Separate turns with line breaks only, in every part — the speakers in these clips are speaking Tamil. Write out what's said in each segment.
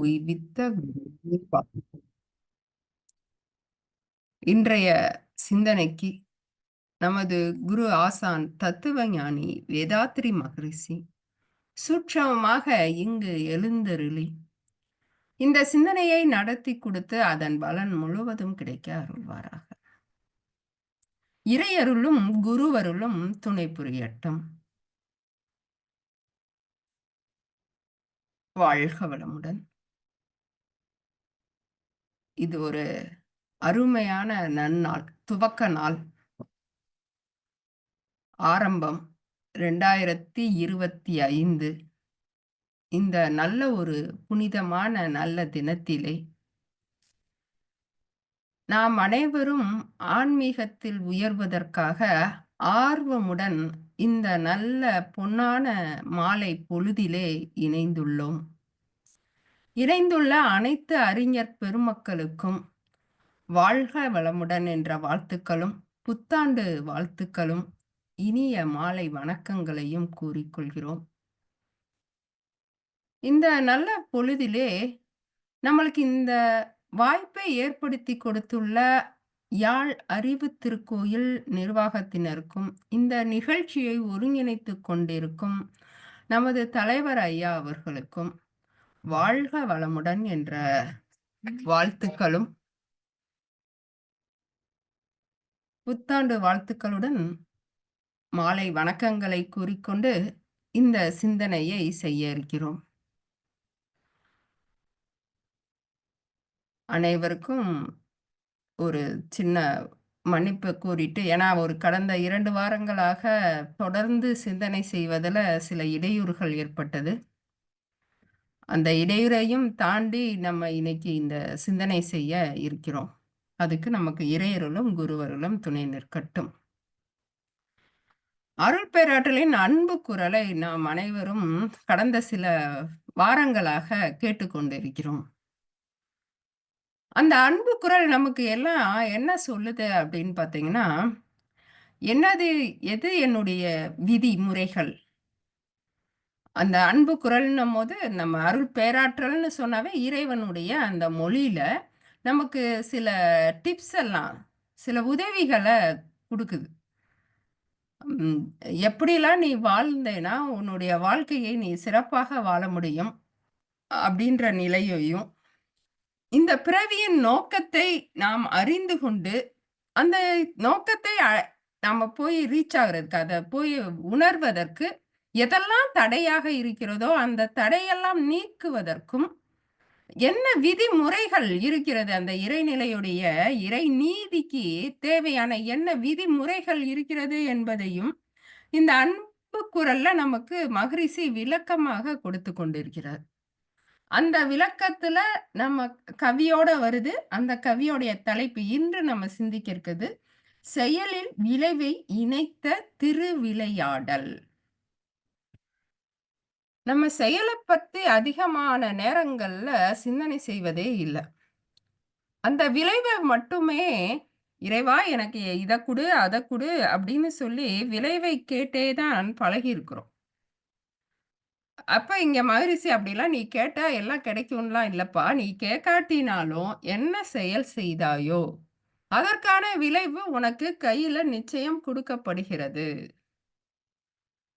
உய்வித்த இன்றைய சிந்தனைக்கு நமது குரு ஆசான் தத்துவஞானி வேதாத்ரி மகரிஷி சூட்சமமாக இங்கு எழுந்தருளி இந்த சிந்தனையை நடத்தி கொடுத்து அதன் பலன் முழுவதும் கிடைக்க அருள்வாராக. இறையருளும் குருவருளும் துணை புரியட்டும். வாழ்க வளமுடன். இது ஒரு அருமையான நன்னாள், துவக்க நாள். ஆரம்பம் 2025. இந்த நல்ல ஒரு புனிதமான நல்ல தினத்திலே நாம் அனைவரும் ஆன்மீகத்தில் உயர்வதற்காக ஆர்வமுடன் இந்த நல்ல பொன்னான மாலை பொழுதிலே இணைந்துள்ளோம். இணைந்துள்ள அனைத்து அறிஞர் பெருமக்களுக்கும் வாழ்க வளமுடன் என்ற வாழ்த்துக்களும் புத்தாண்டு வாழ்த்துக்களும் இனிய மாலை வணக்கங்களையும் கூறிக்கொள்கிறோம். இந்த நல்ல பொழுதிலே நம்மளுக்கு இந்த வாய்ப்பை ஏற்படுத்தி கொடுத்துள்ள யாழ் அறிவு திருக்கோயில் நிர்வாகத்தினருக்கும் இந்த நிகழ்ச்சியை ஒருங்கிணைத்து கொண்டிருக்கும் நமது தலைவர் ஐயா அவர்களுக்கும் வாழ்க வளமுடன் என்ற வாழ்த்துக்களும் புத்தாண்டு வாழ்த்துக்களுடன் மாலை வணக்கங்களை கூறிக்கொண்டு இந்த சிந்தனையை செய்ய இருக்கிறோம். அனைவருக்கும் ஒரு சின்ன மன்னிப்பு கூறிட்டு, ஏன்னா ஒரு கடந்த 2 வாரங்களாக தொடர்ந்து சிந்தனை செய்வதில் சில இடையூறுகள் ஏற்பட்டது. அந்த இடையூறையும் தாண்டி நம்ம இன்னைக்கு இந்த சிந்தனை செய்ய இருக்கிறோம். அதுக்கு நமக்கு இறையருளும் குருவருளும் துணை நிற்கட்டும். அருள் பேராற்றலின் அன்பு குரலை நாம் அனைவரும் கடந்த சில வாரங்களாக கேட்டுக்கொண்டிருக்கிறோம். அந்த அன்பு குரல் நமக்கு எல்லாம் என்ன சொல்லுது அப்படின்னு பார்த்தீங்கன்னா, எது என்னுடைய விதிமுறைகள்? அந்த அன்பு குரல்ன்னும் போது நம்ம அருள் பேராற்றல்னு சொன்னாவே இறைவனுடைய அந்த மொழியில நமக்கு சில டிப்ஸ் எல்லாம், சில உதவிகளை குடுக்குது. எப்படிலாம் நீ வாழ்ந்தேன்னா உன்னுடைய வாழ்க்கையை நீ சிறப்பாக வாழ முடியும் அப்படின்ற நிலையையும், இந்த பிறவியின் நோக்கத்தை நாம் அறிந்து கொண்டு அந்த நோக்கத்தை நாம போய் ரீச் ஆகுறதுக்கு, அதை போய் உணர்வதற்கு எதெல்லாம் தடையாக இருக்கிறதோ அந்த தடையெல்லாம் நீக்குவதற்கும் என்ன விதிமுறைகள் இருக்கிறது, அந்த இறைநிலையுடைய இறை நீதிக்கு தேவையான என்ன விதிமுறைகள் இருக்கிறது என்பதையும் இந்த அன்பு குரல்ல நமக்கு மகரிஷி விளக்கமாக கொடுத்து கொண்டிருக்கிறார். அந்த விளக்கத்துல நம்ம கவியோட வருது. அந்த கவியோடைய தலைப்பு இன்று நம்ம சிந்திக்க இருக்குது, செயலில் விளைவை இணைத்த திருவிளையாடல். நம்ம செயலை பத்தி அதிகமான நேரங்கள்ல சிந்தனை செய்வதே இல்லை. அந்த விளைவை மட்டுமே இறைவா எனக்கு இதை கொடு அதை கொடு அப்படின்னு சொல்லி விளைவை கேட்டே தான் பழகி இருக்கிறோம். அப்ப இங்க மகரிஷி அப்படிலாம் நீ கேட்டா எல்லாம் கிடைக்கும்லாம் இல்லப்பா. நீ கேட்காட்டினாலும் என்ன செயல் செய்தாயோ அதற்கான விளைவு உனக்கு கையில நிச்சயம் கொடுக்கப்படுகிறது.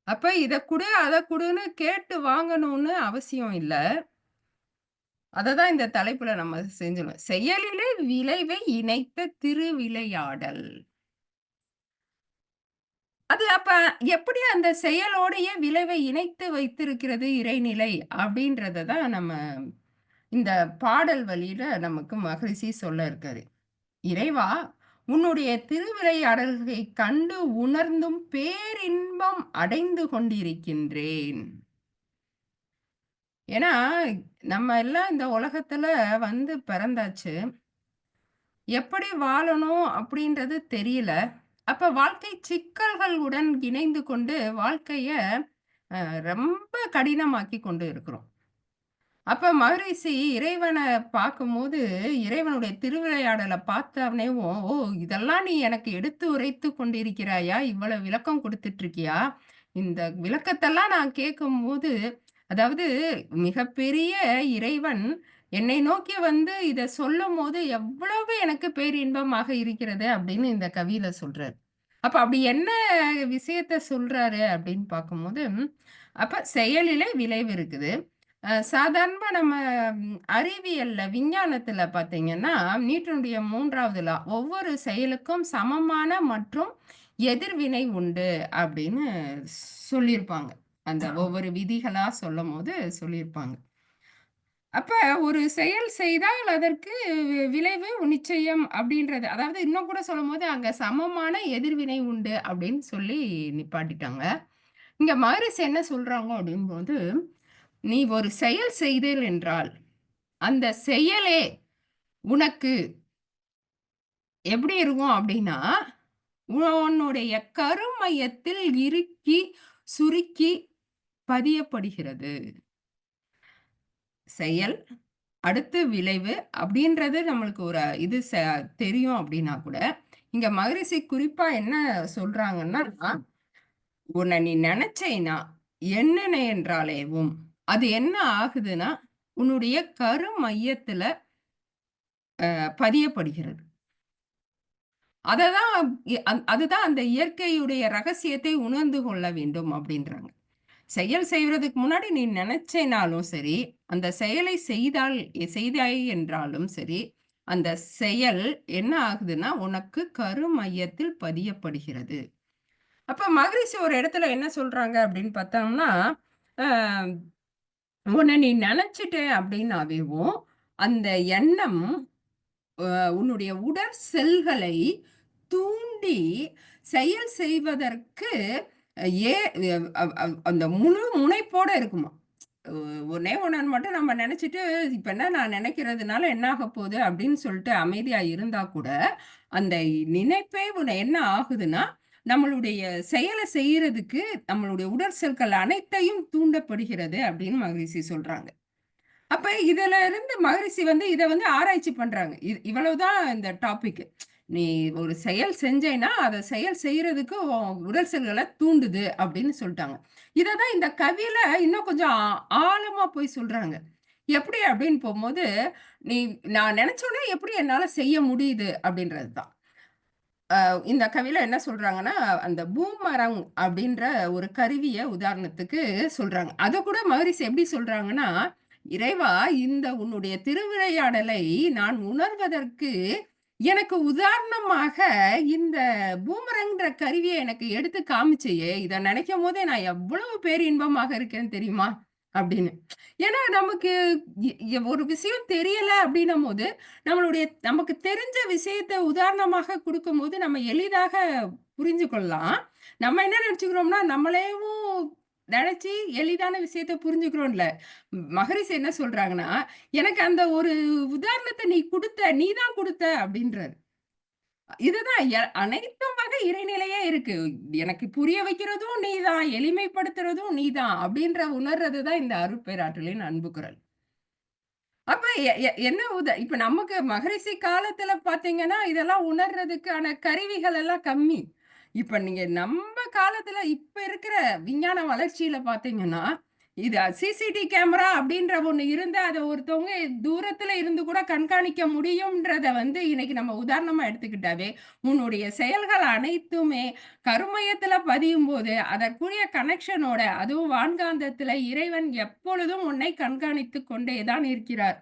அப்ப இத குடு, அத குடுன்னு கேட்டு வாங்கணும்னு அவசியம் இல்ல. அததான் இந்த தலைப்புல நம்ம செஞ்சோம். செயலிலே விளைவை இணைத்த திருவிளையாடல். அது அப்ப எப்படி அந்த செயலோடைய விளைவை இணைத்து வைத்திருக்கிறது இறைநிலை அப்படின்றத தான் நம்ம இந்த பாடல் வழியில நமக்கு மகரிஷி சொல்ல இருக்காரு. இறைவா, உன்னுடைய திருவிளையாடல்களை கண்டு உணர்ந்தும் பேரின்பம் அடைந்து கொண்டிருக்கின்றேன். ஏன்னா நம்ம எல்லாம் இந்த உலகத்துல வந்து பிறந்தாச்சு. எப்படி வாழணும் அப்படின்றது தெரியல. அப்ப வாழ்க்கை சிக்கல்களுடன் இணைந்து கொண்டு வாழ்க்கைய ரொம்ப கடினமாக்கி கொண்டு இருக்கிறோம். அப்ப மகரிஷி இறைவன பார்க்கும்போது, இறைவனுடைய திருவிளையாடல பார்த்தவனேவும், "ஓ! இதெல்லாம் நீ எனக்கு எடுத்து உரைத்து கொண்டிருக்கிறாயா? இவ்வளவு விளக்கம் குடுத்துட்டு இருக்கியா? இந்த விளக்கத்தெல்லாம் நான் கேட்கும்போது, அதாவது மிகப்பெரிய இறைவன் என்னை நோக்கி வந்து இத சொல்லும்போது, எவ்வளவு எனக்கு பேரின்பமாக இருக்கிறது அப்படின்னு இந்த கவியில சொல்றாரு. அப்ப அப்படி என்ன விஷயத்த சொல்றாரு அப்படின்னு பார்க்கும்போது, அப்ப செயலிலே விளைவு இருக்குது. சாதாரணமா நம்ம அறிவியல்ல, விஞ்ஞானத்துல பார்த்தீங்கன்னா, நியூட்டனுடைய 3வது லா, ஒவ்வொரு செயலுக்கும் சமமான மற்றும் எதிர்வினை உண்டு அப்படின்னு சொல்லியிருப்பாங்க. அந்த ஒவ்வொரு விதிகளா சொல்லும்போது சொல்லியிருப்பாங்க. அப்ப ஒரு செயல் செய்தால் அதற்கு விளைவு நிச்சயம் அப்படின்றது. அதாவது இன்னும் கூட சொல்லும்போது, அங்க சமமான எதிர்வினை உண்டு அப்படின்னு சொல்லி நிப்பாட்டிட்டாங்க. இங்க மகரிஷி என்ன சொல்றாங்க அப்படிங்கும்போது, "நீ ஒரு செயல் செய்தீர் என்றால், அந்த செயலே உனக்கு எப்படி இருக்கும் அப்படின்னா, உன்னுடைய கருமையத்தில் இறுக்கி, சுருக்கி பதியப்படுகிறது." செயல் அடுத்து விளைவு அப்படின்றது நம்மளுக்கு ஒரு இது தெரியும் அப்படின்னா கூட, இங்க மகரிஷி குறிப்பா என்ன சொல்றாங்கன்னா, "உன்ன நீ நெனச்சேன்னா, எண்ணனே என்றாலேவும், அது என்ன ஆகுதுன்னா, உன்னுடைய கருமையத்துல பதியப்படுகிறது." அததான் அதுதான் அந்த இயற்கையுடைய ரகசியத்தை உணர்ந்து கொள்ள வேண்டும் அப்படின்றாங்க. செயல் செய்வதற்கு முன்னாடி நீ நினைச்சேனாலும் சரி, அந்த செயலை செய்தாய் என்றாலும் சரி, அந்த செயல் என்ன ஆகுதுன்னா, உனக்கு கருமையத்தில் பதியப்படுகிறது. அப்ப மகரிஷி ஒரு இடத்துல என்ன சொல்றாங்க அப்படின்னு பார்த்தோம்னா, அ உன்ன நீ நெனச்சுட்ட அப்படின்னாவேவும், அந்த எண்ணம் உன்னுடைய உடற் செல்களை தூண்டி செயல் செய்வதற்கு ஏ அந்த முழு முனைப்போட இருக்குமா. ஒ ஒண்ணே ஒண்ணு மட்டும் நம்ம நெனச்சுட்டு, இப்ப என்ன நான் நெனைக்கிறதுனால என்ன ஆகப் போகுது அப்படின்னு சொல்லிட்டு அமைதியா இருந்தா கூட, அந்த நினைப்பே உன்ன என்ன ஆகுதுன்னா, நம்மளுடைய செயல செய்யறதுக்கு நம்மளுடைய உடற் செல்கள் அனைத்தையும் தூண்டப்படுகிறது அப்படின்னு மகிழ்ச்சி சொல்றாங்க. அப்ப இதுல இருந்து மகரிஷி வந்து இத வந்து ஆராய்ச்சி பண்றாங்க. இவ்வளவுதான் இந்த டாபிக். நீ ஒரு செயல் செஞ்சேன்னா, அத செயல் செய்றதுக்கு உன் உடல் செல்கள தூண்டுது அப்படின்னு சொல்ட்டாங்க. இத தான் இந்த கவியில இன்னும் கொஞ்சம் ஆழமா போய் சொல்றாங்க. எப்படி அப்படின்னு போம்போது, நீ நான் நெனச்சோனே எப்படி என்னால செய்ய முடியுது அப்படின்றது தான். இந்த கவியில என்ன சொல்றாங்கன்னா, அந்த பூமரங் அப்படின்ற ஒரு கருவிய உதாரணத்துக்கு சொல்றாங்க. அதக்கூட மகரிஷி எப்படி சொல்றாங்கன்னா, "இறைவா, இந்த உன்னுடைய திருவிளையாடலை நான் உணர்வதற்கு எனக்கு உதாரணமாக இந்த பூமரங்ன்ற கருவிய எனக்கு எடுத்து காமிச்சயே, இத நெனைக்கும்போதே நான் எவ்வளவு பேரின்பமாக இருக்கேன் தெரியுமா?" அப்படின்னு. ஏன்னா நமக்கு ஒரு விஷயம் தெரியல அப்படின்னும்போது, நமக்கு தெரிஞ்ச விஷயத்த உதாரணமாக குடுக்கும்போது, நம்ம எளிதாக புரிஞ்சு கொள்ளலாம். நம்ம என்ன நெனச்சுக்கிறோம்னா, நம்மளேவும் நெனச்சு எளிதான விஷயத்த புரிஞ்சுக்கிறோம்ல. மகரிஷி என்ன சொல்றாங்கன்னா, "எனக்கு அந்த ஒரு உதாரணத்த நீ தான் குடுத்த" அப்படின்றாரு. இதுதான் அனைத்துமாக இறைநிலையே இருக்கு. எனக்கு புரிய வைக்கிறதும் நீதான், எளிமைப்படுத்துறதும் நீதான் அப்படின்ற உணர்றது தான் இந்த அருட்பேராற்றலின் அன்பு குரல். அப்ப என்ன இப்ப நமக்கு மகரிஷி காலத்துல பார்த்தீங்கன்னா, இதெல்லாம் உணர்றதுக்கான கருவிகள் எல்லாம் கம்மி. இப்ப நீங்க நம்ம காலத்துல இப்ப இருக்கிற விஞ்ஞான வளர்ச்சியில பார்த்தீங்கன்னா, இது கேமரா அப்படின்ற ஒண்ணு இருந்தா, அத ஒருத்தவங்க தூரத்துல இருந்து கூட கண்காணிக்க முடியும்ன்றத வந்து இன்னைக்கு நம்ம உதாரணமா எடுத்துக்கிட்டாவே, உன்னுடைய செயல்கள் அனைத்துமே கருமையத்துல பதியும்போது, அதற்குரிய கனெக்ஷனோட அதுவும் வான்காந்தத்துல இறைவன் எப்பொழுதும் உன்னை கண்காணித்துக் கொண்டே தான் இருக்கிறார்.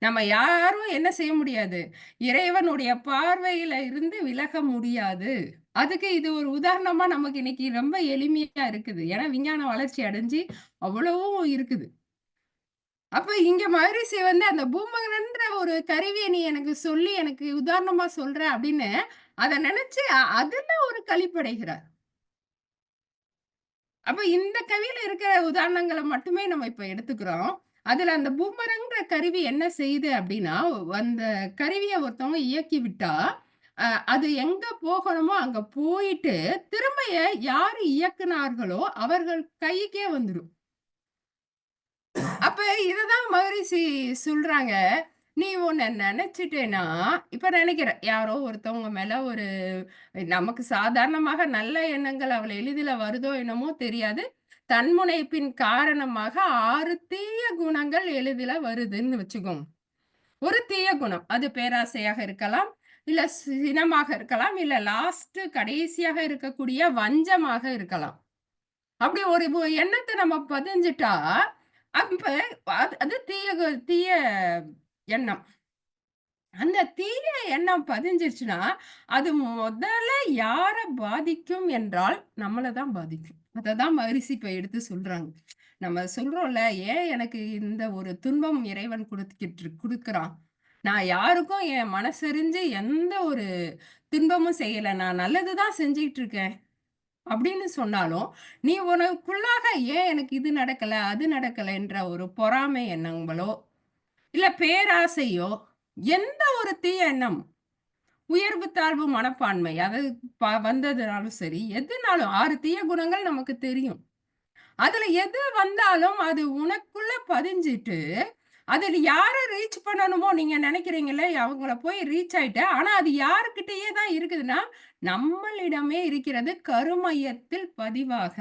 நம்ம யாரும் என்ன செய்ய முடியாது. இறைவனுடைய பார்வையில இருந்து விலக முடியாது. அதுக்கு இது ஒரு உதாரணமா நமக்கு இன்னைக்கு ரொம்ப எளிமையா இருக்குது. ஏன்னா விஞ்ஞான வளர்ச்சி அடைஞ்சு அவ்வளவும் இருக்குது. அப்ப இங்க மகரிஷி வந்து அந்த பூமகனன்ற ஒரு கருவிய நீ எனக்கு சொல்லி எனக்கு உதாரணமா சொல்ற அப்படின்னு, அத நெனச்சு அதுல ஒரு களிப்படைகிறார். அப்ப இந்த கவியில இருக்கிற உதாரணங்கள மட்டுமே நம்ம இப்ப எடுத்துக்கிறோம். அதுல அந்த பூமரங்ன்ற கருவி என்ன செய்யுது அப்டின்னா, அந்த கருவிய ஒருத்தவங்க இயக்கி விட்டா, அது எங்க போகணுமோ அங்க போயிட்டு, திரும்ப யாரு இயக்குனார்களோ அவர்கள் கைக்கே வந்துரும். அப்ப இததான் மகரிஷி சொல்றாங்க. "நீ உன்ன நெனச்சுட்டேன்னா" இப்ப நெனைக்கிறேன். யாரோ ஒருத்தவங்க மேல ஒரு நமக்கு சாதாரணமாக நல்ல எண்ணங்கள் அவ்வளவு எளிதில வருதோ என்னமோ தெரியாது. தன்முனைப்பின் காரணமாக 6 தீய குணங்கள் எளிதில வருதுன்னு வச்சுக்கோங்க. ஒரு தீய குணம். அது பேராசையாக இருக்கலாம், இல்ல சினமாக இருக்கலாம், இல்ல கடைசியாக இருக்கக்கூடிய வஞ்சமாக இருக்கலாம். அப்படி ஒரு எண்ணத்த நம்ம பதிஞ்சுட்டா, அப்ப அது அது தீய எண்ணம். அந்த தீய எண்ணம் பதிஞ்சிருச்சுன்னா, அது முதல்ல யார பாதிக்கும் என்றால், நம்மள தான் பாதிக்கும். அததான் மகரிஷி இப்ப எடுத்து சொல்றாங்க. நம்ம சொல்றோம்ல, "ஏன் எனக்கு இந்த ஒரு துன்பம் இறைவன் குடுக்குறான்? நான் யாருக்கும் என் மனசறிஞ்சு எந்த ஒரு துன்பமும் செய்யல. நான் நல்லது தான் செஞ்சுகிட்டு இருக்கேன்." அப்படின்னு சொன்னாலும், நீ உனக்குள்ளாக ஏன் எனக்கு இது நடக்கல, அது நடக்கல என்ற ஒரு பொறாமை எண்ணங்களோ, இல்ல பேராசையோ, எந்த ஒரு தீய எண்ணம், உயர்வு தாழ்வு மனப்பான்மை, அது வந்ததுனாலும் சரி, எதுனாலும் 6 தீய குணங்கள் நமக்கு தெரியும். அதுல எது வந்தாலும் அது உனக்குள்ள பதிஞ்சிட்டு, அதுல யார ரீச் பண்ணணுமோ நீங்க நெனைக்கிறீங்கல்ல, அவங்கள போய் ரீச் ஆயிட்ட. ஆனா அது யார்கிட்டயே தான் இருக்குதுன்னா, நம்மளிடமே இருக்கிறது கருமையத்தில் பதிவாக.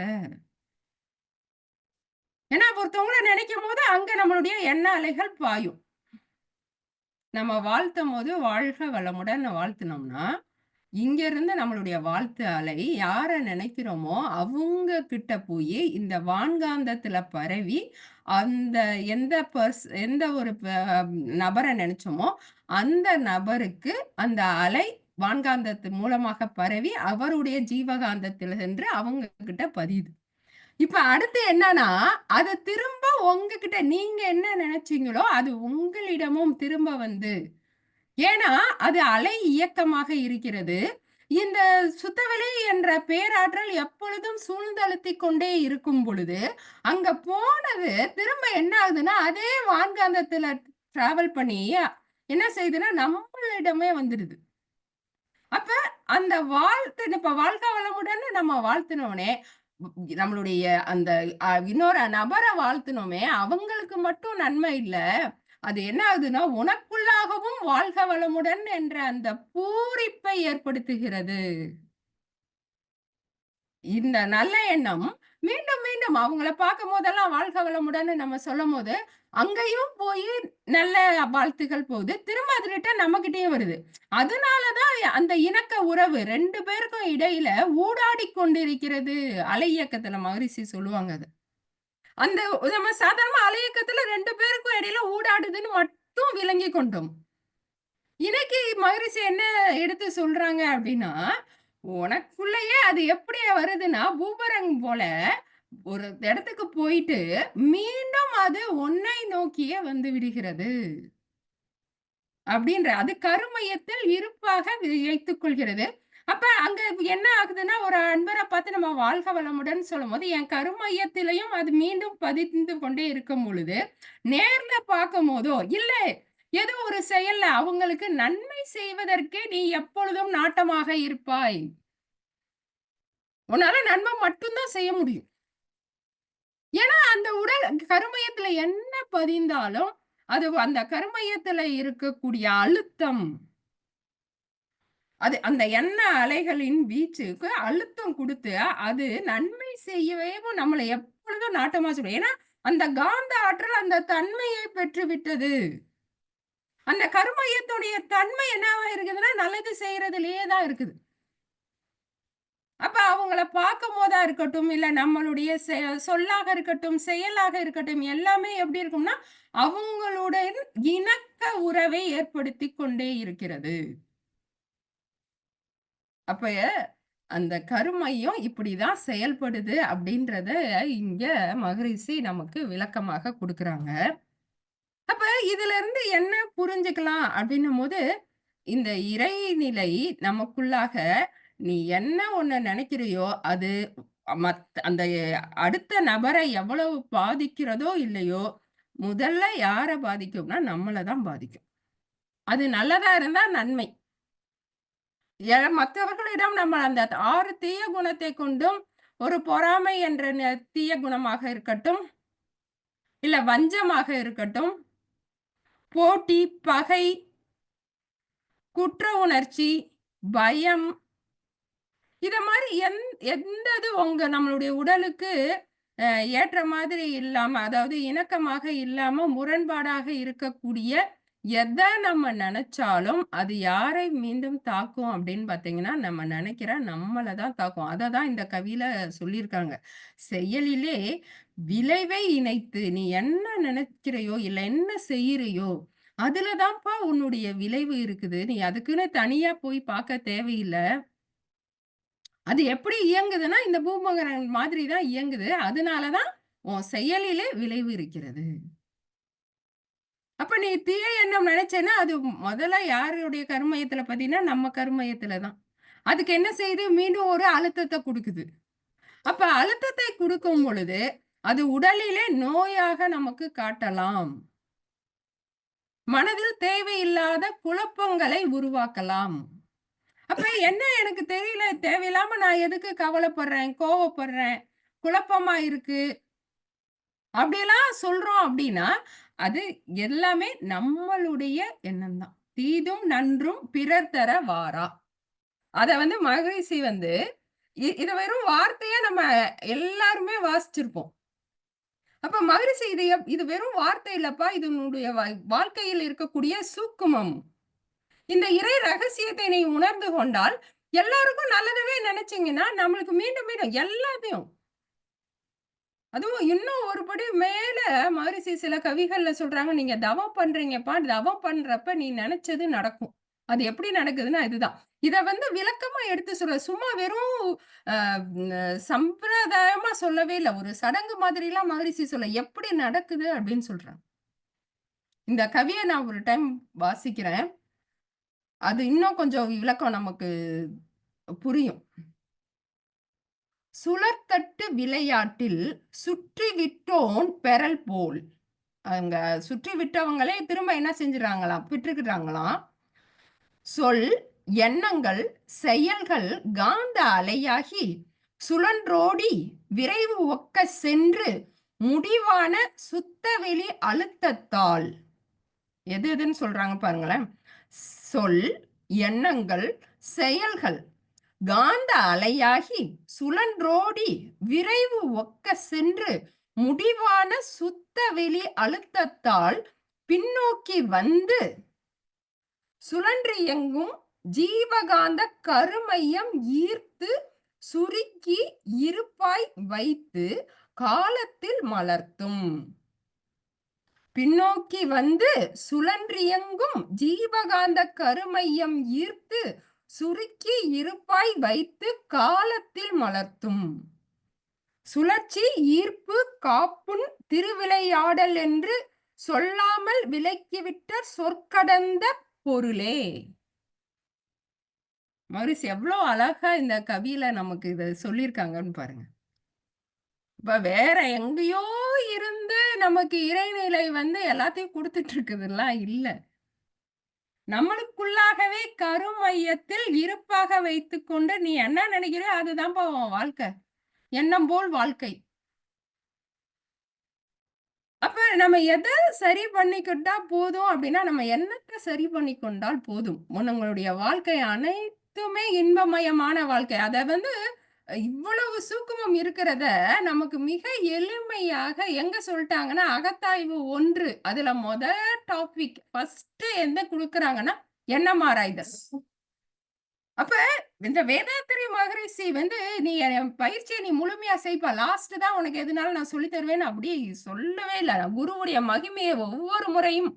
ஏன்னா ஒருத்தவங்கள நெனைக்கும்போது, அங்க நம்மளுடைய எண்ண அலைகள் பாயும். நம்ம வாழ்த்தும்போது, "வாழ்க வளமுடன்" வாழ்த்துனோம்னா, இங்கருந்து நம்மளுடைய வாழ்த்து அலை யார நெனைக்கிறோமோ, அவங்க கிட்ட போயி இந்த வான்காந்தத்துல பரவி, அந்த எந்த ஒரு நபர நெனைச்சோமோ, அந்த நபருக்கு அந்த அலை வான்காந்தத்து மூலமாக பரவி, அவருடைய ஜீவகாந்தத்தில சென்று அவங்க கிட்ட பதியுது. இப்ப அடுத்து என்னன்னா, அத திரும்ப உங்ககிட்ட நீங்க என்ன நெனைச்சீங்களோ, அது உங்களிடமும் திரும்ப வந்து ஏன்னா, அது அலை இயக்கமாக இருக்கிறது. இந்த சுத்தவெளி என்ற பேராற்றல் எப்பொழுதும் சூழ்ந்தழுத்திக் கொண்டே இருக்கும் பொழுது, அங்க போனது திரும்ப என்ன ஆகுதுன்னா, அதே வான்காந்தத்துல டிராவல் பண்ணி என்ன செய்யுதுன்னா, நம்மளிடமே வந்துடுது. அப்ப அந்த இப்ப வாழ்க வளமுடன்னு நம்ம வாழ்த்துனோனே, நம்மளுடைய அந்த இன்னொரு நபர வாழ்த்துனோமே, அவங்களுக்கு மட்டும் நன்மை இல்ல. அது என்ன ஆகுதுன்னா, உனக்குள்ளாகவும் வாழ்க வளமுடன் என்ற அந்த பூரிப்பை ஏற்படுத்துகிறது. இந்த நல்ல எண்ணம் மீண்டும், மீண்டும் அவங்கள பார்க்கும்போதெல்லாம் வாழ்க வளமுடன்னு நம்ம சொல்லும்போது, அங்கேயும் போயி நல்ல வாழ்த்துகள் போகுது. திரும்ப அது ரிட்டர்ன் நம்மகிட்டயே வருது. அதனால தான் அந்த இணக்க உறவு 2 பேருக்கும் இடையில ஊடாடிக் கொண்டிருக்கிறது. அலை இயக்கத்துல மகரிஷி சொல்லுவாங்க அத. அந்த நம்ம சாதாரணமா அலை இயக்கத்துல 2 பேருக்கும் இடையில ஊடாடுதுன்னு மட்டும் விளங்கிக் கொண்டோம். இன்னைக்கு மகரிஷி என்ன எடுத்து சொல்றாங்க அப்டின்னா, உனக்குள்ளயே அது எப்படி வருதுன்னா, பூமரங் போல ஒரு இடத்துக்கு போயிட்டு, மீண்டும் அது உன்னை நோக்கியே வந்து விடுகிறது. அப்டின்ற அது கருமையத்தில் இருப்பாக வைத்துக் கொள்கிறது. அப்ப அங்க என்ன ஆகுதுன்னா, ஒரு அன்பர பார்த்து நம்ம வாழ்க வளமுடன் சொல்லும்போது, என் கருமையத்திலயும் அது மீண்டும் பதிந்து கொண்டே இருக்கும் பொழுது, நேர்ல பார்க்கும்போதோ, இல்ல ஏதோ ஒரு செயல்ல அவங்களுக்கு நன்மை செய்வதற்கே நீ எப்பொழுதும் நாட்டமாக இருப்பாய். உன்னால நன்மை மட்டும் தான் செய்ய முடியும். ஏன்னா, அந்த உடல் கருமையத்துல என்ன பதிந்தாலும், அது அந்த கருமையத்துல இருக்கக்கூடிய அழுத்தம், அந்த எண்ண அலைகளின் வீச்சுக்கு அழுத்தம் குடுத்து, அது நன்மை செய்யவும் நம்மள எப்பொழுதும் நாட்டமா சொல்லும். ஏன்னா, அந்த காந்த ஆற்றல் அந்த தன்மையை பெற்று விட்டது. அந்த கருமையத்துடைய தன்மை என்னவா இருக்குதுன்னா, நல்லது செய்றதிலேயே தான் இருக்குது. அப்ப அவங்கள பார்க்கும்போதா இருக்கட்டும், இல்ல நம்மளுடைய சொல்லாக இருக்கட்டும், செயலாக இருக்கட்டும், எல்லாமே எப்படி இருக்கும்னா, அவங்களுடன் இணக்க உறவை ஏற்படுத்திக் கொண்டே இருக்கிறது. அப்ப அந்த கருமையம் இப்படிதான் செயல்படுது அப்படின்றத இங்க மகரிஷி நமக்கு விளக்கமாக குடுக்குறாங்க. அப்ப இதிலிருந்து என்ன புரிஞ்சுக்கலாம் அப்படின்னும்போது, இந்த இறைநிலை நமக்குள்ளாக நீ என்ன ஒண்ண நெனைக்கிறியோ, அது அந்த அடுத்த நபரை எவ்வளவு பாதிக்கிறதோ இல்லையோ, முதல்ல யார பாதிக்கும்னா, நம்மள தான் பாதிக்கும். அது நல்லதா இருந்தா நன்மை. மற்றவர்களிடம் நம்ம அந்த 6 தீய குணத்தை கொண்டும், ஒரு பொறாமை என்ற தீய குணமாக இருக்கட்டும், இல்ல வஞ்சமாக இருக்கட்டும், போட்டி, பகை, குற்ற உணர்ச்சி, பயம் இத மாரி எந்தது நம்மளுடைய உடலுக்கு அ ஏற்ற மாதிரி இல்லாம, அதாவது இணக்கமாக இல்லாம, முரண்பாடாக இருக்கக்கூடிய எத நம்ம நெனச்சாலும், அது யாரை மீண்டும் தாக்கும் அப்படின்னு பார்த்தீங்கன்னா, நம்ம நெனைக்கிற நம்மள தான் தாக்கும். அத தான் இந்த கவியில சொல்லியிருக்காங்க. "செயலிலே விளைவை இணைத்து, நீ என்ன நெனைக்கிறையோ, இல்ல என்ன செய்யறையோ, அதுல தான்ப்பா உன்னுடைய விளைவு இருக்குது. நீ அதுக்குன்னு தனியா போய் பார்க்க தேவையில்ல." அது எப்படி இயங்குதுன்னா, இந்த பூமகரன் மாதிரி தான் இயங்குது. அதனால தான் உன் செயலிலே விளைவு இருக்கிறது. அப்ப நீ தீய எண்ணம் நினைச்சேன்னா, அது முதல்ல யாருடைய கருமையத்துல பார்த்தீங்கன்னா, நம்ம கருமையத்துல தான். அதுக்கு என்ன செய்யுது? மீண்டும் ஒரு அழுத்தத்த குடுக்குது. அப்ப அழுத்தத்தை குடுக்கும் பொழுது, அது உடலிலே நோயாக நமக்கு காட்டலாம். மனதில் தேவையில்லாத குழப்பங்களை உருவாக்கலாம். அப்ப என்ன எனக்கு தெரியல. தேவையில்லாம நான் எதுக்கு கவலைப்படுறேன், கோவப்படுறேன், குழப்பமா இருக்கு. அப்படியெல்லாம் சொல்றோம் அப்படின்னா, அது எல்லாமே நம்மளுடைய எண்ணம் தான். "தீதும் நன்றும் பிறர் தர வாரா." அத வந்து மகரிஷி வந்து இத வெறும் வார்த்தையா நம்ம எல்லாருமே வாசிச்சிருப்போம். அப்ப மகரிஷி இது வெறும் வார்த்தை இல்லப்பா. இது உன்னுடைய வாழ்க்கையில் இருக்கக்கூடிய சூக்குமம். இந்த இறை ரகசியத்தை நீ உணர்ந்து கொண்டால், எல்லாருக்கும் நல்லதவே நினைச்சீங்கன்னா, நம்மளுக்கு மீண்டும் மீண்டும் எல்லாத்தையும் அதுவும் இன்னும் ஒரு படி மேல மகரிஷி சில கவிகள்ல சொல்றாங்க, "நீங்க தவம் பண்றீங்கப்பா. தவம் பண்றப்ப நீ நெனச்சது நடக்கும்." அது எப்படி நடக்குதுன்னா இதுதான். இத வந்து விளக்கமா எடுத்து சொல்ல சும்மா வெறும் அ சம்பிரதாயமா சொல்லவே இல்ல. ஒரு சடங்கு மாதிரிலாம் மகரிஷி சொல்ல. எப்படி நடக்குது அப்படின்னு சொல்றாங்க. இந்த கவிய நான் ஒரு டைம் வாசிக்கிறேன். அது இன்னும் கொஞ்சம் விளக்கம் நமக்கு புரியும். "சுழற்தட்டு விளையாட்டில் சுற்றிவிட்டோன் பெறல் போல்." அங்க சுற்றி விட்டவங்களே திரும்ப என்ன செஞ்சுறாங்களாம்? விட்டுருக்காங்களாம். சொல், எண்ணங்கள், செயல்கள் காந்த அலையாகி சுழன்றோடி விரைவு ஒக்கச் சென்று முடிவான சுத்தவெளி அழுத்தத்தால் எது எதுன்னு சொல்றாங்க பாருங்களேன். சொல், எண்ணங்கள், செயல்கள் காந்த அலையாகி சுழன்றோடி விரைவு ஒக்கச் சென்று முடிவான சுத்தவெளி அழுத்தத்தால் பின்னோக்கி வந்து சுழன்றியங்கும் ஜீவகாந்த கருமையம் ஈர்த்து சுருக்கி இருப்பாய் வைத்து காலத்தில் மலர்த்தும். பின்னோக்கி வந்து சுழன்றியங்கும் ஜீவகாந்த கருமையம் ஈர்த்து சுருக்கி இருப்பாய் வைத்து காலத்தில் மலர்த்தும். சுழற்சி, ஈர்ப்பு, காப்புண் திருவிளையாடல் என்று சொல்லாமல் விலக்கிவிட்ட சொற்கடந்த பொருளே. மரிஸ் எவ்ளோ அழகா இந்த கவியில நமக்கு இத சொல்லியிருக்காங்கன்னு பாருங்க. இப்ப வேற எங்கேயோ இருந்து நமக்கு இறைநிலை வந்து எல்லாத்தையும் குடுத்துட்டு இருக்குதுல்லாம் இல்ல. நம்மளுக்குள்ளாகவே கருமையத்தில் இருப்பாக வைத்துக்கொண்டு நீ என்ன நினைக்கிறியோ அதுதான்ப்பா உன் வாழ்க்கை. எண்ணம் போல் வாழ்க்கை. அப்ப நம்ம எத சரி பண்ணிக்கிட்டா போதும் அப்டின்னா, நம்ம எண்ணத்த சரி பண்ணிக்கொண்டால் போதும். உங்களுடைய வாழ்க்கை அனைத்துமே இன்பமயமான வாழ்க்கை. அத வந்து இவ்வளவு சூக்குமம் இருக்கிறத நமக்கு மிக எளிமையாக எங்க சொல்ட்டாங்கன்னா, அகத்தாய்வு 1 அதுல டாபிக் ஃபர்ஸ்ட்டு எந்த குடுக்குறாங்கன்னா, எண்ணம் ஆராய்தல். அப்ப இந்த வேதாத்திரி மகரிஷி வந்து, "நீ என் பயிற்சிய நீ முழுமையா செய்ப்பா. லாஸ்ட் தான் உனக்கு எதுனாலும் நான் சொல்லி தருவேன்னு" அப்படி சொல்லவே இல்ல. குருவுடைய மகிமைய ஒவ்வொரு முறையும்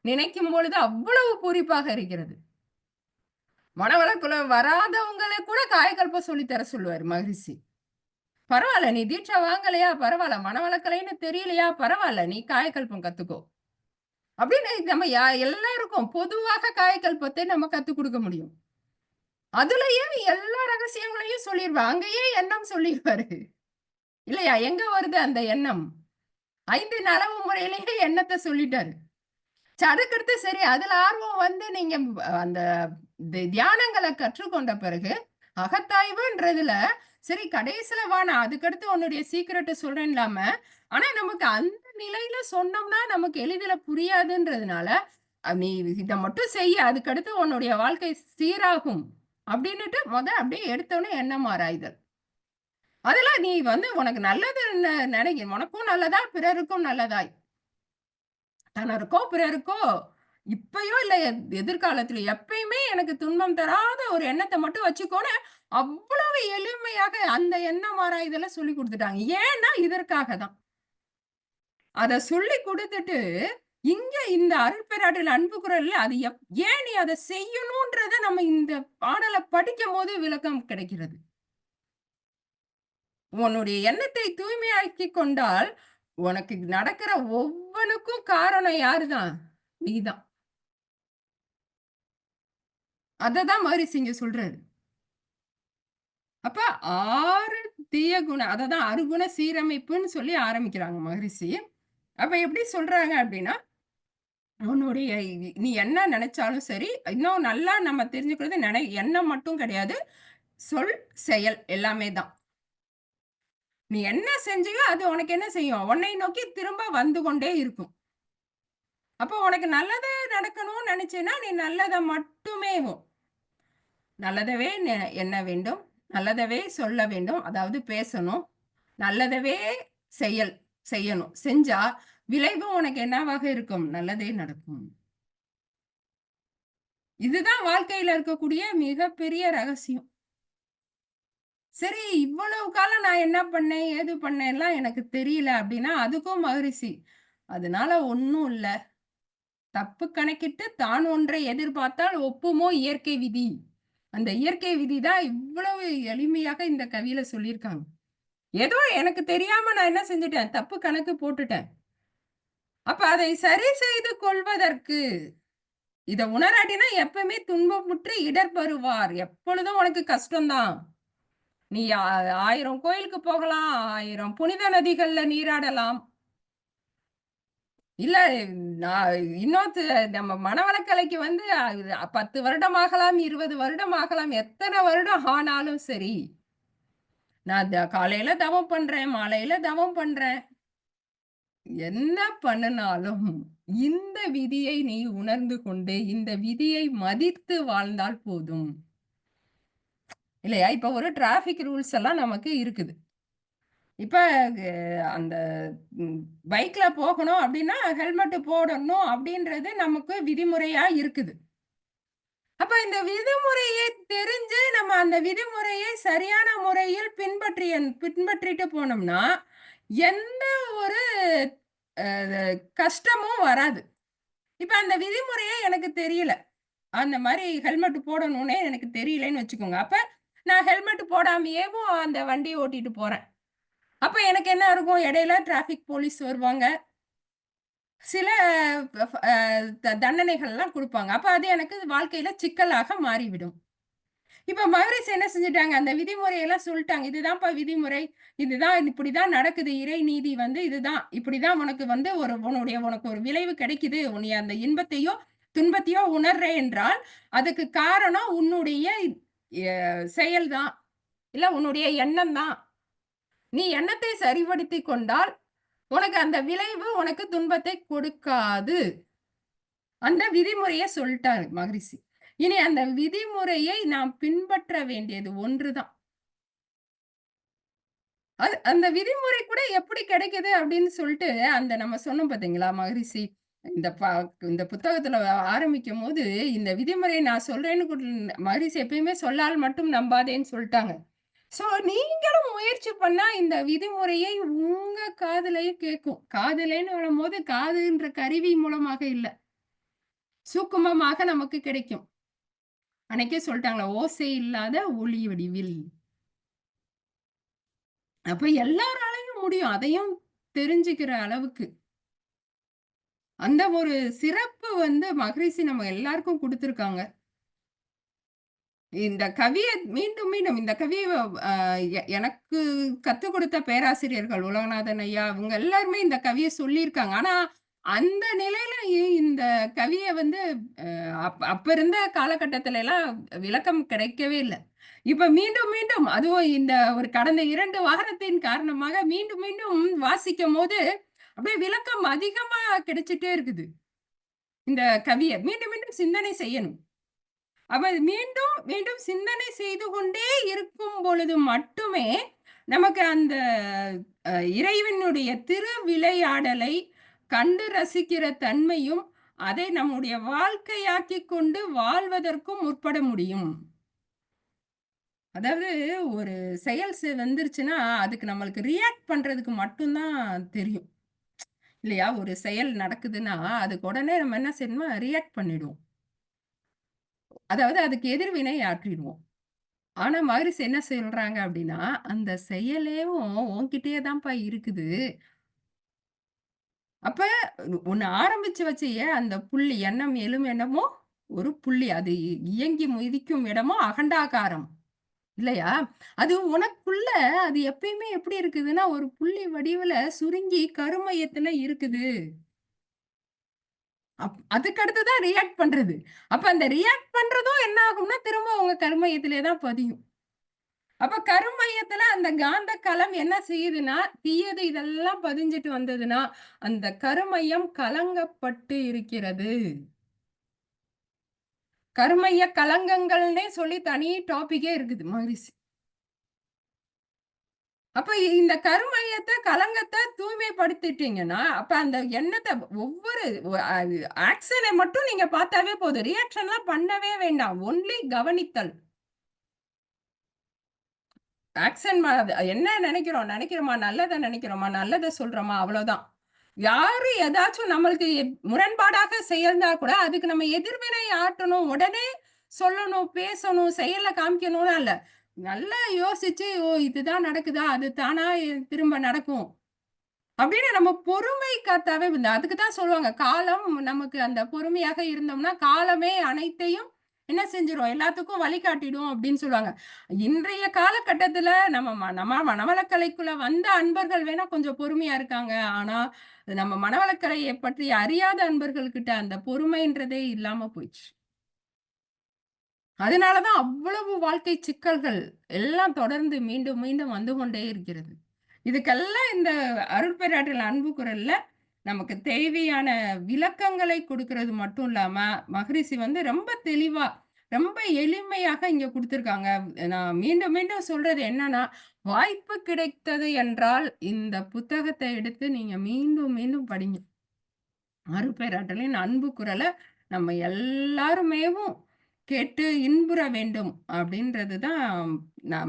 நினைக்கும் பொழுது அவ்வளவு பூரிப்பாக இருக்கிறது. மனவளக்குள்ள வராதவங்கள கூட காயகல்பம் சொல்லி தர சொல்லுவாரு மகரிஷி. "பரவால்ல நீ தீட்சை வாங்கலையா? பரவால்ல. மனவளக்கலைன்னு தெரியலையா? பரவால்ல. நீ காயகல்பம் கத்துக்கோ." அப்படின்னு நம்ம எல்லாருக்கும் பொதுவாக காயகல்பத்தை நம்ம கத்துக் குடுக்க முடியும். அதுலயே எல்லா ரகசியங்களையும் சொல்லிருவா. அங்கேயே எண்ணம் சொல்லிருவாரு. இல்லையா? எங்க வருது அந்த எண்ணம்? 5 நலவு முறையிலேயே எண்ணத்த சொல்லிட்டாரு. அதுக்கடுத்து சரி அதுல ஆர்வம் வந்து நீங்க அந்த தியானங்கள கற்றுக்கொண்ட பிறகு, அகத்தாய்வுன்றதுல சரி கடைசில வா நான் அதுக்கடுத்து உன்னுடைய சீக்ரெட்ட சொல்றேன் இல்லாம, ஆனா நமக்கு அந்த நிலையில சொன்னோம்னா நமக்கு எளிதில புரியாதுன்றதுனால, நீ இத மட்டும் செய். அதுக்கடுத்து உன்னுடைய வாழ்க்கை சீராகும். அப்டின்னுட்டு அப்படியே எடுத்தோனே எண்ணம் ஆராய்தல். அதெல்லாம் நீ வந்து உனக்கு நல்லது நெனைக்க உனக்கும் நல்லதா, பிறருக்கும் நல்லதாய். தனருக்கோ, பிறருக்கோ, இப்பயோ இல்ல எதிர்காலத்தில எப்பயுமே எனக்கு துன்பம் தராத ஒரு எண்ணத்த மட்டும் வச்சுக்கோன்னு, அவ்வளவு எளிமையாக அந்த எண்ணம் ஆராய்தல சொல்லிக் குடுத்துட்டாங்க. ஏன்னா, இதற்காக தான். அத சொல்லிக் குடுத்துட்டு, இங்க இந்த அருட்பெராற்றல் அன்பு குரல்ல அது ஏன் நீ அத செய்யணும்ன்றத நம்ம இந்த பாடல படிக்கும்போது விளக்கம் கிடைக்கிறது. உன்னுடைய எண்ணத்தை தூய்மையாக்கிக் கொண்டால், உனக்கு நடக்கிற ஒவ்வொன்னுக்கும் காரணம் யாரு தான்? நீ தான். அததான் மகரிஷி இங்க சொல்றாரு. அப்ப 6 தீய குணம் அததான் அருகுண சீரமைப்புன்னு சொல்லி ஆரம்பிக்கிறாங்க மகரிஷி. அப்ப எப்படி சொல்றாங்க அப்படின்னா, உன்னுடைய நீ என்ன நெனச்சாலும் சரி, இன்னும் நல்லா நம்ம தெரிஞ்சுக்கிறது எண்ணம் மட்டும் கிடையாது. சொல், செயல் எல்லாமே தான். நீ என்ன செஞ்சியோ அது உனக்கு என்ன செய்யும்? உன்னை நோக்கி திரும்ப வந்து கொண்டே இருக்கும். அப்போ உனக்கு நல்லது நடக்கணும்னு நெனச்சேன்னா, நீ நல்லத மட்டுமே நல்லதவே எண்ண வேண்டும். நல்லதவே சொல்ல வேண்டும். அதாவது பேசணும். நல்லதவே செயல் செய்யணும். செஞ்சா விளைவு உனக்கு என்னவாக இருக்கும்? நல்லதே நடக்கும். இதுதான் வாழ்க்கையில இருக்கக்கூடிய மிகப்பெரிய ரகசியம். சரி, இவ்வளவு காலம் நான் என்ன பண்ணேன்? ஏது பண்ணேன்லாம் எனக்கு தெரியல அப்டின்னா, அதுக்கும் மகரிஷி. அதனால ஒண்ணும் இல்ல. தப்பு கணக்கிட்டு தான் ஒன்றை எதிர்பார்த்தால் ஒப்புமோ இயற்கை விதி. அந்த இயற்கை விதி தான் இவ்வளவு எளிமையாக இந்த கவியில சொல்லியிருக்காங்க. ஏதோ எனக்கு தெரியாம நான் என்ன செஞ்சுட்டேன்? தப்பு கணக்கு போட்டுட்டேன். அப்ப அதை சரி செய்து கொள்வதற்கு இத உணராட்டினா எப்பவுமே துன்பமுற்று இடர்படுவார். எப்பொழுதும் உனக்கு கஷ்டம் தான். நீ 1000 கோயிலுக்கு போகலாம். 1000 புனித நதிகள்ல நீராடலாம். இல்ல நான் இன்னொருத்து நம்ம மனவளக்கலைக்கு வந்து 10 வருடம் ஆகலாம், 20 வருடம் ஆகலாம். எத்தன வருடம் ஆனாலும் சரி. நான் காலையில தவம் பண்றேன், மாலையில தவம் பண்றேன். என்ன பண்ணுனாலும், இந்த விதியை நீ உணர்ந்து கொண்டு, இந்த விதியை மதித்து வாழ்ந்தால் போதும். இல்லையா? இப்ப ஒரு டிராஃபிக் ரூல்ஸ் எல்லாம் நமக்கு இருக்குது. இப்ப அந்த ம் பைக்ல போகணும் அப்டின்னா, ஹெல்மெட் போடணும் அப்டின்றது நமக்கு விதிமுறையா இருக்குது. அப்ப இந்த விதிமுறையை தெரிஞ்சு, நம்ம அந்த விதிமுறையை சரியான முறையில் பின்பற்றிட்டு போனோம்னா, எந்த ஒரு அ கஷ்டமும் வராது. இப்ப அந்த விதிமுறையே எனக்கு தெரியல. அந்த மாரி ஹெல்மெட் போடணும்னே எனக்கு தெரியலன்னு வச்சுக்கோங்க. அப்ப நான் ஹெல்மெட் போடாமயேவும் அந்த வண்டிய ஓட்டிட்டு போறேன். அப்ப எனக்கு என்ன இருக்கும்? இடையில டிராஃபிக் போலீஸ் வருவாங்க. சில தண்டனைகள்லாம் குடுப்பாங்க. அப்ப அது எனக்கு வாழ்க்கையில சிக்கலாக மாறிவிடும். இப்ப மகரிஷி என்ன செஞ்சுட்டாங்க, அந்த விதிமுறையெல்லாம் சொல்ட்டாங்க. இதுதான்ப்பா விதிமுறை. இதுதான் இப்படிதான் நடக்குது. இறை நீதி வந்து இதுதான். இப்படிதான் உனக்கு வந்து உனக்கு ஒரு விளைவு கிடைக்குது. நீ அந்த இன்பத்தையோ, துன்பத்தையோ உணர்ற என்றால், அதுக்கு காரணம் உன்னுடைய செயல் தான். இல்ல உன்னுடைய எண்ணம் தான். நீ எண்ணத்தை சரிப்படுத்திக் கொண்டால், உனக்கு அந்த விளைவு உனக்கு துன்பத்தை கொடுக்காது. அந்த விதிமுறைய சொல்ட்டாரு மகரிஷி. இனி அந்த விதிமுறையை நாம் பின்பற்ற வேண்டியது ஒன்றுதான். அந்த விதிமுறை கூட எப்படி கிடைக்குது அப்படின்னு சொல்லிட்டு, அந்த நம்ம சொன்னோம் பார்த்தீங்களா? மகரிஷி இந்த இந்த புத்தகத்துல ஆரம்பிக்கும்போது, இந்த விதிமுறை நான் சொல்றேன்னு மகரிஷி எப்பயுமே சொல்லால் மட்டும் நம்பாதேன்னு சொல்ட்டாங்க. ஸோ நீங்களும் முயற்சி பண்ணா இந்த விதிமுறையை உங்க காதுலயும் கேட்கும். காதுலேன்னு வரும்போது, காதுன்ற கருவி மூலமாக இல்ல. சூக்குமமாக நமக்கு கிடைக்கும். அன்னைக்கே சொல்ட்டாங்களா, "ஓசை இல்லாத ஒலி வடிவில்." அப்ப எல்லாராலயும் முடியும். அதையும் தெரிஞ்சுக்கிற அளவுக்கு. அந்த ஒரு சிறப்பு வந்து மகரிஷி நம்ம எல்லாருக்கும் குடுத்துருக்காங்க. இந்த கவிய மீண்டும், மீண்டும் இந்த கவிய அ எனக்கு கத்துக் கொடுத்த பேராசிரியர்கள் உலகநாதன் ஐயா, அவங்க எல்லாருமே இந்த கவிய சொல்லியிருக்காங்க. ஆனா, அந்த நிலையில இந்த கவிய வந்து அப்ப இருந்த காலகட்டத்திலலாம் விளக்கம் கிடைக்கவே இல்ல. இப்ப மீண்டும், மீண்டும் அதுவும் இந்த ஒரு கடந்த 2 வாரத்தின் காரணமாக மீண்டும், மீண்டும் வாசிக்கும்போது, அப்படியே விளக்கம் அதிகமா கிடைச்சுட்டே இருக்குது. இந்த கவிய மீண்டும், மீண்டும் சிந்தனை செய்யணும். அப்ப மீண்டும், மீண்டும் சிந்தனை செய்து கொண்டே இருக்கும் பொழுது மட்டுமே, நமக்கு அந்த இறைவனுடைய திருவிளையாடலை கண்டு ரசிக்கிற தன்மையும், அதை நம்முடைய வாழ்க்கையாக்கிக் கொண்டு வாழ்வதற்கும் முற்பட முடியும். அதாவது ஒரு செயல் வந்துருச்சுன்னா, அதுக்கு நம்மளுக்கு ரியாக்ட் பண்றதுக்கு மட்டும் தான் தெரியும். இல்லையா? ஒரு செயல் நடக்குதுன்னா, அதுக்கு உடனே நம்ம என்ன செய்யணும்னா, ரியாக்ட் பண்ணிடுவோம். அதாவது அதுக்கு எதிர்வினை ஆற்றிடுவோம். ஆனா மகரிஷி என்ன சொல்றாங்க அப்டின்னா, அந்த செயலேவும் உன்கிட்டயே தான்ப்பா இருக்குது. அப்ப ஒண்ணு ஆரம்பிச்சு வச்சியே அந்த புள்ளி எண்ணம் எழும் எண்ணமோ ஒரு புள்ளி. அது இயங்கி மிதிக்கும் இடமோ அகண்டாகாரம். இல்லையா? அது உனக்குள்ள அது எப்பயுமே எப்படி இருக்குதுன்னா, ஒரு புள்ளி வடிவுல சுருங்கி கருமையத்துல இருக்குது. அதுக்கு அடுத்து தான் ரியாக்ட் பண்றது. அப்ப அந்த ரியாக்ட் பண்றதும் என்ன ஆகும்னா, திரும்ப உங்க கருமையத்திலே தான் பதியும். அப்ப கருமையத்துல அந்த காந்த களம் என்ன செய்யுதுன்னா, தீயது இதெல்லாம் பதிஞ்சுட்டு வந்ததுன்னா, அந்த கருமையம் கலங்கப்பட்டு இருக்கிறது. கருமைய கலங்கங்கள்னே சொல்லி தனி டாபிக்கே இருக்குது மகரிஷி. அப்ப இந்த கருமையத்த, கலங்கத்த தூய்மைப்படுத்திட்டீங்கன்னா, அப்ப அந்த எண்ணத்த ஒவ்வொரு அது ஆக்ஷன மட்டும் நீங்க பார்த்தாவே போதும். ரியாக்ஷன்லாம் பண்ணவே வேண்டாம். ஒன்லி கவனித்தல். ஆக்ஷன் என்ன நெனைக்கிறோம்? நெனைக்கிறோமா? நல்லத நெனைக்கிறோமா? நல்லத சொல்றோமா? அவ்வளோதான். யாரு ஏதாச்சும் நம்மளுக்கு முரண்பாடாக செயல்ந்தா கூட, அதுக்கு நம்ம எதிர்வினை ஆற்றணும். உடனே சொல்லணும், பேசணும், செயல்ல காமிக்கணும்லாம் இல்ல. நல்லா யோசிச்சு, "ஓ! இதுதான் நடக்குதா? அது தானா திரும்ப நடக்கும்." அப்படின்னு நம்ம பொறுமை காத்தாவே அதுக்கு தான் சொல்லுவாங்க. காலம் நமக்கு அந்த பொறுமையாக இருந்தோம்னா, காலமே அனைத்தையும் என்ன செஞ்சுரும்? எல்லாத்துக்கும் வழிகாட்டிடும் அப்படின்னு சொல்லுவாங்க. இன்றைய காலகட்டத்தில நம்ம மனவளக்கலைக்குள்ள வந்த அன்பர்கள் வேணா கொஞ்சம் பொறுமையா இருக்காங்க. ஆனா, நம்ம மனவளக்கலைய பற்றி அறியாத அன்பர்கள் கிட்ட அந்த பொறுமைன்றதே இல்லாம போயிடுச்சு. அதனால தான் அவ்வளவு வாழ்க்கை சிக்கல்கள் எல்லாம் தொடர்ந்து மீண்டும், மீண்டும் வந்து கொண்டே இருக்கிறது. இதுக்கெல்லாம் இந்த அருட்பெராற்றல் அன்பு குரல்ல நமக்கு தேவையான விளக்கங்களை குடுக்கிறது மட்டும் இல்லாம, மகரிஷி வந்து ரொம்ப தெளிவா, ரொம்ப எளிமையாக இங்க குடுத்திருக்காங்க. நான் மீண்டும், மீண்டும் சொல்றது என்னன்னா, வாய்ப்பு கிடைத்தது என்றால், இந்த புத்தகத்த எடுத்து நீங்க மீண்டும், மீண்டும் படிங்க. அருட்பெராற்றலின் அன்பு குரல நம்ம எல்லாருமேவும் கேட்டு இன்புற வேண்டும் அப்படின்றது தான்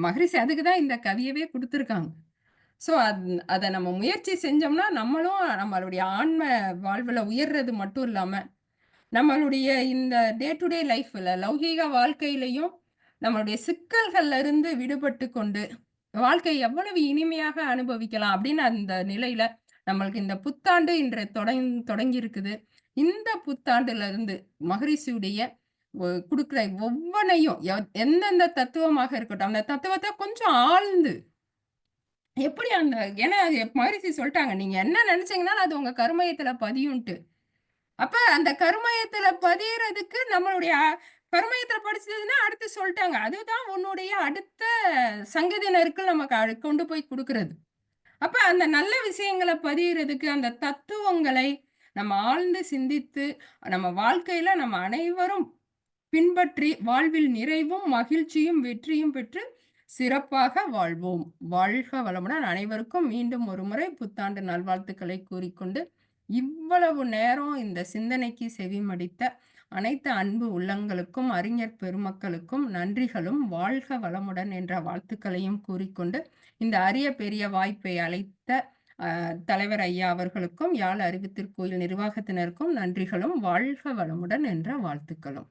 மகரிஷி அதுக்கு தான் இந்த கவியவே குடுத்துருக்காங்க. ஸோ அத நம்ம முயற்சி செஞ்சோம்னா, நம்மளும் நம்மளுடைய ஆன்ம வாழ்வுல உயர்றது மட்டும் இல்லாம, நம்மளுடைய இந்த டே டு டே லைஃப்ல லௌகீக வாழ்க்கையிலயும் நம்மளுடைய சிக்கல்கள்ல இருந்து விடுபட்டு கொண்டு, வாழ்க்கை எவ்வளவு இனிமையாக அனுபவிக்கலாம் அப்படின்னு அந்த நிலையில நம்மளுக்கு இந்த புத்தாண்டு இன்று தொடங்கி இருக்குது. இந்த புத்தாண்டுல இருந்து மகரிஷியுடைய குடுக்குற ஒவ்வொன்னையும் எந்தெந்த தத்துவமாக இருக்கட்டும், அந்த தத்துவத்த கொஞ்சம் ஆழ்ந்து எப்படி அந்த ஏன்னா மகரிஷி சொல்ட்டாங்க. நீங்க என்ன நெனச்சீங்கனாலும் அது உங்க கருமையத்துல பதியும்ன்ட்டு. அப்ப அந்த கருமையத்துல பதியறதுக்கு நம்மளுடைய கருமையத்துல படிச்சதுன்னா அடுத்து சொல்ட்டாங்க. அதுதான் உன்னுடைய அடுத்த சங்கதியினருக்கு நமக்கு கொண்டு போய் குடுக்குறது. அப்ப அந்த நல்ல விஷயங்கள பதியறதுக்கு, அந்த தத்துவங்களை நம்ம ஆழ்ந்து சிந்தித்து, நம்ம வாழ்க்கையில நம்ம அனைவரும் பின்பற்றி வாழ்வில் நிறைவும், மகிழ்ச்சியும், வெற்றியும் பெற்று சிறப்பாக வாழ்வோம். வாழ்க வளமுடன். அனைவருக்கும் மீண்டும் ஒருமுறை புத்தாண்டு நல்வாழ்த்துக்களை கூறிக்கொண்டு, இவ்வளவு நேரம் இந்த சிந்தனைக்கு செவிமடித்த அனைத்து அன்பு உள்ளங்களுக்கும், அறிஞர் பெருமக்களுக்கும் நன்றிகளும், வாழ்க வளமுடன் என்ற வாழ்த்துக்களையும் கூறிக்கொண்டு, இந்த அரிய பெரிய வாய்ப்பை அளித்த தலைவர் ஐயா அவர்களுக்கும், யாழ் அறிவுத்திருக்கோயில் நிர்வாகத்தினருக்கும் நன்றிகளும், வாழ்க வளமுடன் என்ற வாழ்த்துக்களும்.